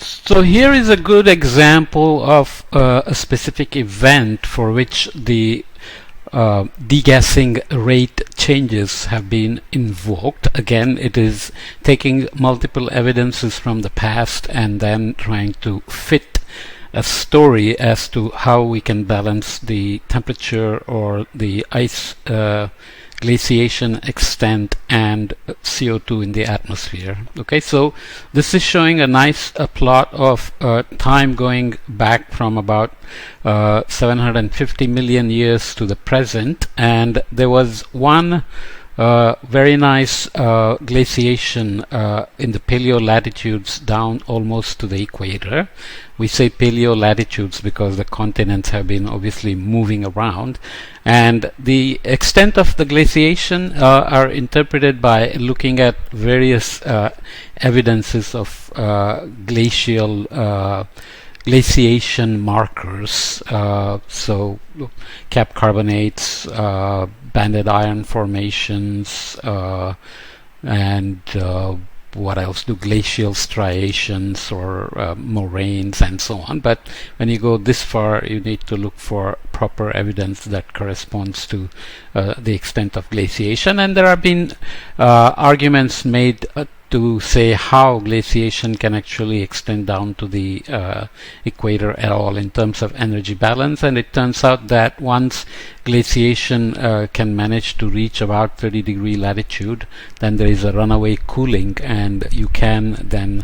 So here is a good example of a specific event for which the degassing rate changes have been invoked. Again, it is taking multiple evidences from the past and then trying to fit a story as to how we can balance the temperature or the ice glaciation extent and CO2 in the atmosphere. Okay, so this is showing a nice plot of time going back from about 750 million years to the present, and there was one very nice glaciation in the paleo latitudes down almost to the equator. We say paleo latitudes because the continents have been obviously moving around, and the extent of the glaciation are interpreted by looking at various evidences of glaciation markers, so cap carbonates, banded iron formations, and what else? Glacial striations or moraines and so on. But when you go this far, you need to look for proper evidence that corresponds to the extent of glaciation. And there have been arguments made to say how glaciation can actually extend down to the equator at all in terms of energy balance, and it turns out that once glaciation can manage to reach about 30-degree latitude, then there is a runaway cooling, and you can then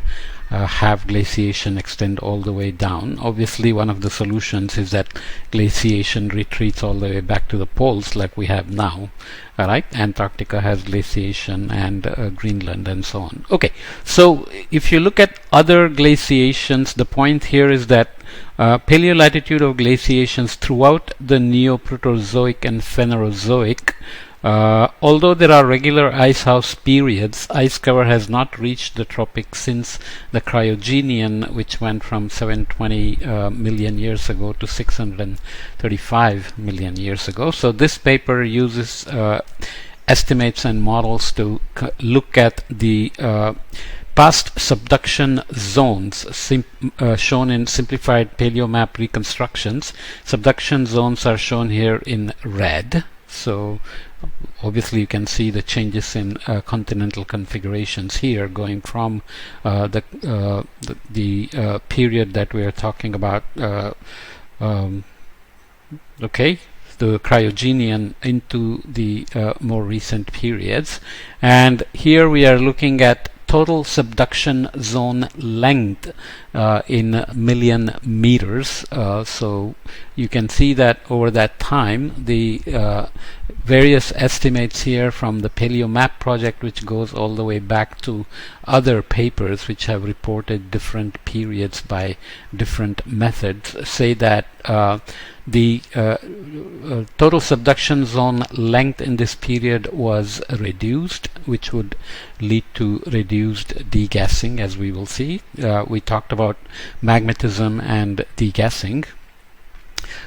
have glaciation extend all the way down. Obviously, one of the solutions is that glaciation retreats all the way back to the poles like we have now. Alright, Antarctica has glaciation, and Greenland and so on. Okay, so if you look at other glaciations, the point here is that paleolatitude of glaciations throughout the Neoproterozoic and Phanerozoic, although there are regular icehouse periods, ice cover has not reached the tropics since the Cryogenian, which went from 720 million years ago to 635 million years ago. So this paper uses estimates and models to look at the past subduction zones shown in simplified paleomap reconstructions. Subduction zones are shown here in red. So obviously you can see the changes in continental configurations here, going from the period that we are talking about, okay, the Cryogenian, into the more recent periods. And here we are looking at total subduction zone length in million meters. So you can see that over that time, the various estimates here from the PaleoMap project, which goes all the way back to other papers which have reported different periods by different methods, say that the total subduction zone length in this period was reduced, which would lead to reduced degassing, as we will see. We talked about magmatism and degassing.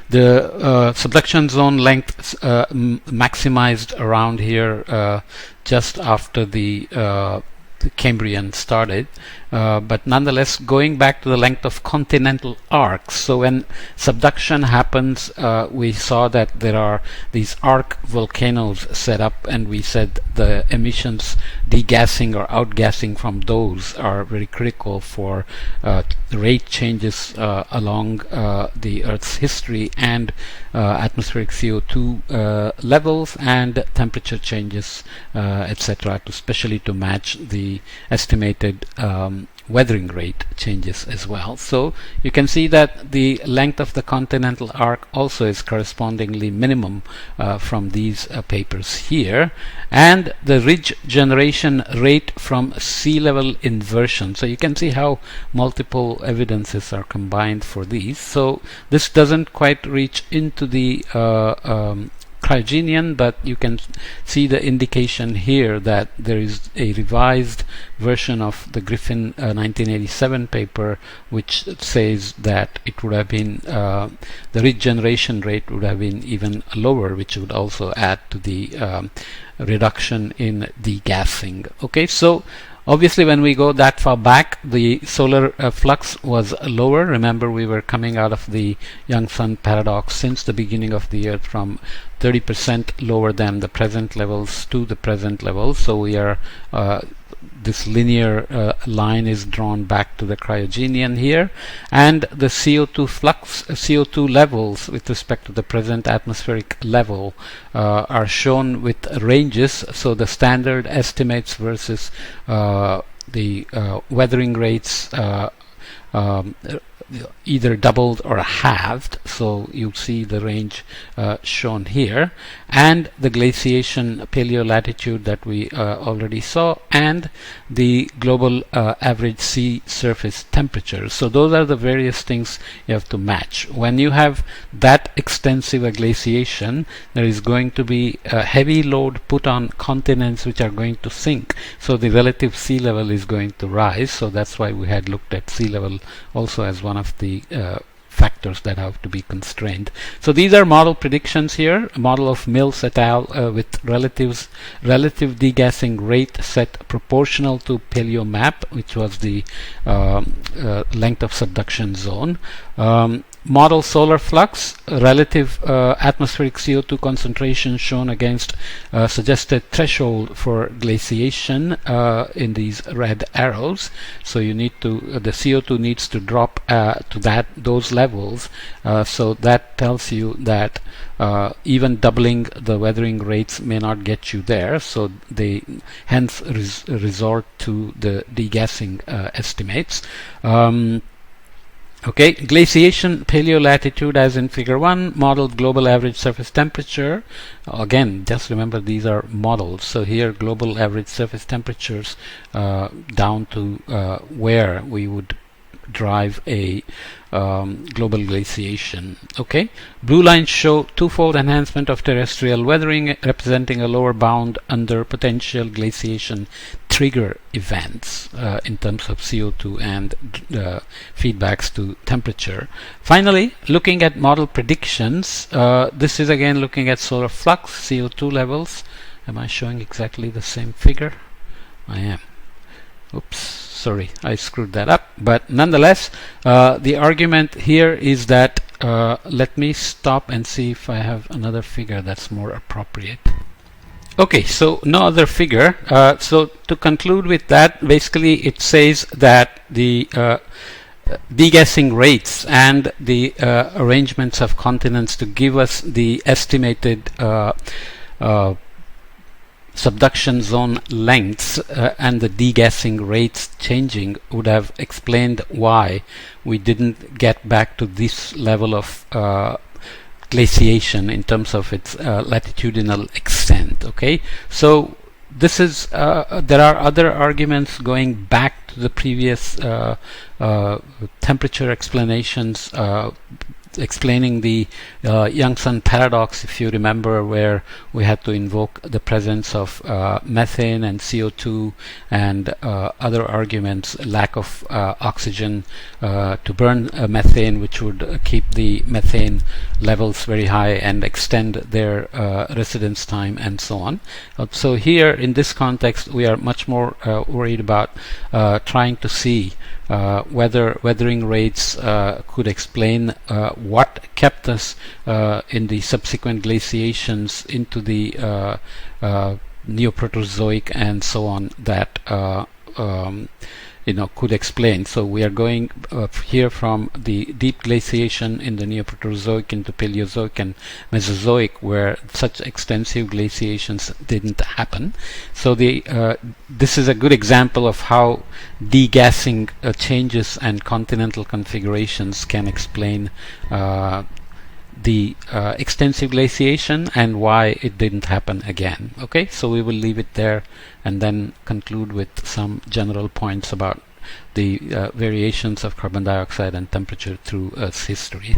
The subduction zone length maximized around here just after the Cambrian started, but nonetheless going back to the length of continental arcs. So when subduction happens, we saw that there are these arc volcanoes set up, and we said the emissions, degassing or outgassing from those are very critical for rate changes along the Earth's history, and atmospheric CO2 levels and temperature changes, etc., especially to match the estimated weathering rate changes as well. So you can see that the length of the continental arc also is correspondingly minimum from these papers here, and the ridge generation rate from sea level inversion. So you can see how multiple evidences are combined for these. So this doesn't quite reach into the Cryogenian, but you can see the indication here that there is a revised version of the Griffin 1987 paper, which says that it would have been the regeneration rate would have been even lower, which would also add to the reduction in degassing. Okay, so Obviously, when we go that far back, the solar flux was lower. Remember, we were coming out of the young sun paradox since the beginning of the Earth from 30% lower than the present levels to the present levels. So we are this linear line is drawn back to the Cryogenian here, and the CO2 flux, CO2 levels with respect to the present atmospheric level are shown with ranges. So the standard estimates versus the weathering rates either doubled or halved. So you see the range shown here, and the glaciation paleolatitude that we already saw, and the global average sea surface temperature. So those are the various things you have to match. When you have that extensive a glaciation, there is going to be a heavy load put on continents which are going to sink. So the relative sea level is going to rise. So that's why we had looked at sea level also as one of the factors that have to be constrained. So these are model predictions here. A model of Mills et al. With relative degassing rate set proportional to paleo map, which was the length of subduction zone. Model solar flux, relative atmospheric CO2 concentration shown against suggested threshold for glaciation in these red arrows. So you need to the CO2 needs to drop to those levels. So that tells you that even doubling the weathering rates may not get you there. So they hence resort to the degassing estimates. Okay, glaciation paleolatitude as in figure 1, modeled global average surface temperature. Again, just remember these are models. So here global average surface temperatures down to where we would drive a global glaciation. Okay, blue lines show twofold enhancement of terrestrial weathering, representing a lower bound under potential glaciation trigger events in terms of CO2 and feedbacks to temperature. Finally, looking at model predictions, this is again looking at solar flux, CO2 levels. Am I showing exactly the same figure? I am. Oops, sorry, I screwed that up. But nonetheless, the argument here is that let me stop and see if I have another figure that's more appropriate. Okay, so no other figure. So to conclude with that, basically it says that the degassing rates and the arrangements of continents to give us the estimated subduction zone lengths and the degassing rates changing would have explained why we didn't get back to this level of glaciation in terms of its latitudinal extent. Okay, so this is there are other arguments going back to the previous temperature explanations explaining the young sun paradox, if you remember, where we had to invoke the presence of methane and CO2 and other arguments, lack of oxygen to burn methane, which would keep the methane levels very high and extend their residence time and so on. So here in this context we are much more worried about trying to see whether weathering rates could explain what kept us in the subsequent glaciations into the Neoproterozoic and so on that could explain. So we are going here from the deep glaciation in the Neoproterozoic into Paleozoic and Mesozoic, where such extensive glaciations didn't happen. So this is a good example of how degassing changes and continental configurations can explain the extensive glaciation and why it didn't happen again. Okay, so we will leave it there and then conclude with some general points about the variations of carbon dioxide and temperature through Earth's history.